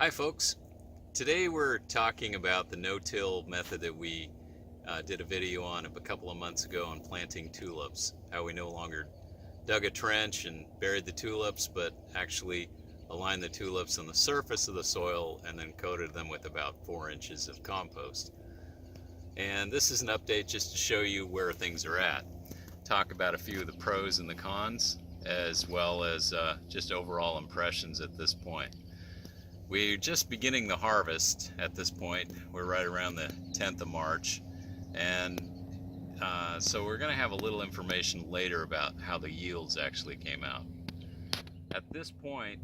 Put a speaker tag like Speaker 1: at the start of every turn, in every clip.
Speaker 1: Hi folks, today we're talking about the no-till method that we did a video on a couple of months ago on planting tulips. How we no longer dug a trench and buried the tulips, but actually aligned the tulips on the surface of the soil and then coated them with about 4 inches of compost. And this is an update just to show you where things are at. Talk about a few of the pros and the cons, as well as just overall impressions at this point. We're just beginning the harvest at this point. We're right around the 10th of March, and so we're going to have a little information later about how the yields actually came out. At this point,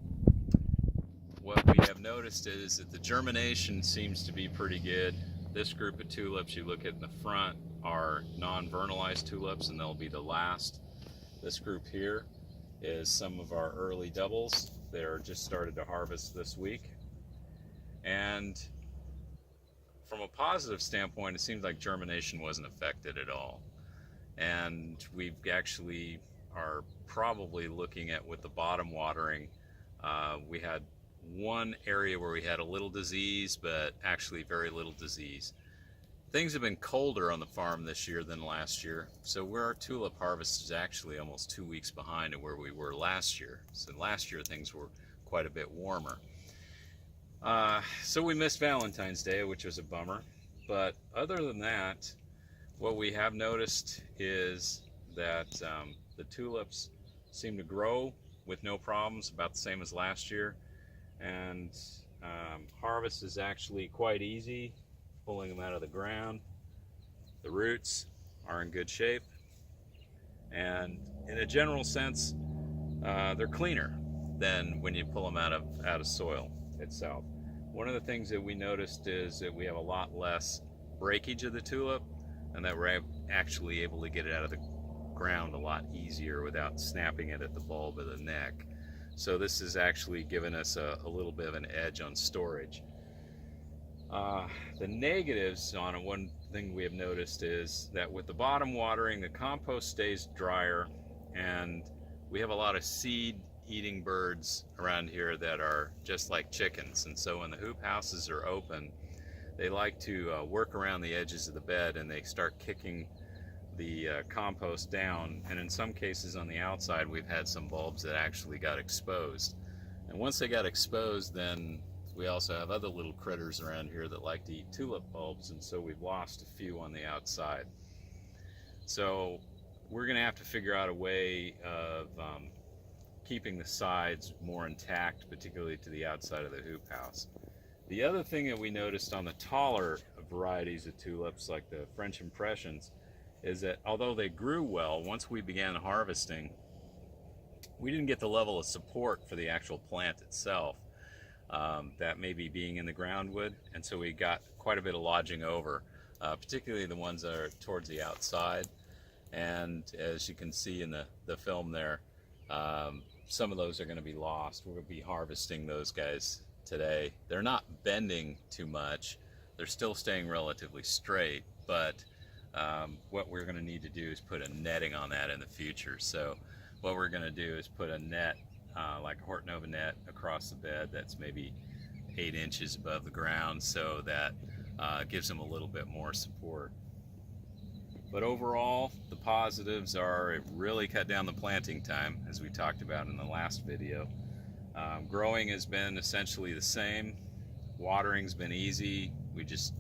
Speaker 1: what we have noticed is that the germination seems to be pretty good. This group of tulips you look at in the front are non-vernalized tulips, and they'll be the last. This group here is some of our early doubles. They're just started to harvest this week. And from a positive standpoint, it seems like germination wasn't affected at all. And we actually are probably looking at, with the bottom watering, we had one area where we had a little disease, but actually very little disease. Things have been colder on the farm this year than last year, so where our tulip harvest is actually almost 2 weeks behind of where we were last year. So last year things were quite a bit warmer. So we missed Valentine's Day, which was a bummer. But other than that, what we have noticed is that the tulips seem to grow with no problems, about the same as last year. And harvest is actually quite easy, pulling them out of the ground. The roots are in good shape. And in a general sense, they're cleaner than when you pull them out of soil itself. One of the things that we noticed is that we have a lot less breakage of the tulip, and that we're actually able to get it out of the ground a lot easier without snapping it at the bulb of the neck. So this has actually given us a little bit of an edge on storage. The negatives on it, one thing we have noticed is that with the bottom watering, the compost stays drier, and we have a lot of seed eating birds around here that are just like chickens. And so when the hoop houses are open, they like to work around the edges of the bed, and they start kicking the compost down. And in some cases on the outside, we've had some bulbs that actually got exposed. And once they got exposed, then we also have other little critters around here that like to eat tulip bulbs, and so we've lost a few on the outside. So we're going to have to figure out a way of keeping the sides more intact, particularly to the outside of the hoop house. The other thing that we noticed on the taller varieties of tulips, like the French Impressions, is that although they grew well, once we began harvesting, we didn't get the level of support for the actual plant itself that maybe being in the ground would, and so we got quite a bit of lodging over, particularly the ones that are towards the outside. And as you can see in the film there, some of those are going to be lost. We're going to be harvesting those guys today. They're not bending too much. They're still staying relatively straight, but what we're going to need to do is put a netting on that in the future. So what we're going to do is put a net, like a Hortonova net, across the bed that's maybe 8 inches above the ground, so that gives them a little bit more support. But overall, the positives are it really cut down the planting time, as we talked about in the last video. Growing has been essentially the same. Watering's been easy. We just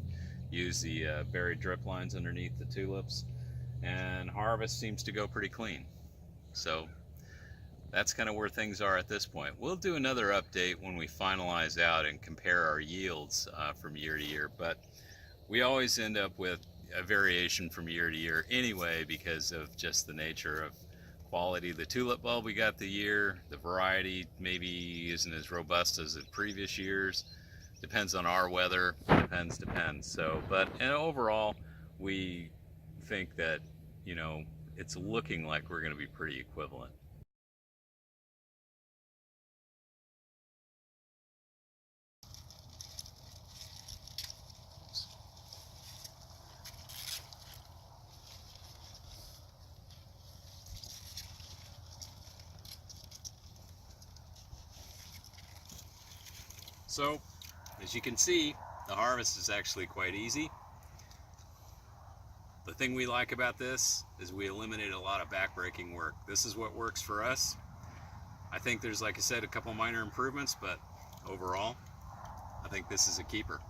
Speaker 1: use the buried drip lines underneath the tulips, and harvest seems to go pretty clean. So that's kind of where things are at this point. We'll do another update when we finalize out and compare our yields from year to year, but we always end up with a variation from year to year anyway, because of just the nature of quality of the tulip bulb we got the year. The variety maybe isn't as robust as the previous years. Depends on our weather. Depends. So, but and overall, we think that, you know, it's looking like we're going to be pretty equivalent. So As you can see, the harvest is actually quite easy. The thing we like about this is we eliminate a lot of backbreaking work. This is what works for us. I think there's, like I said, a couple minor improvements, but overall, I think this is a keeper.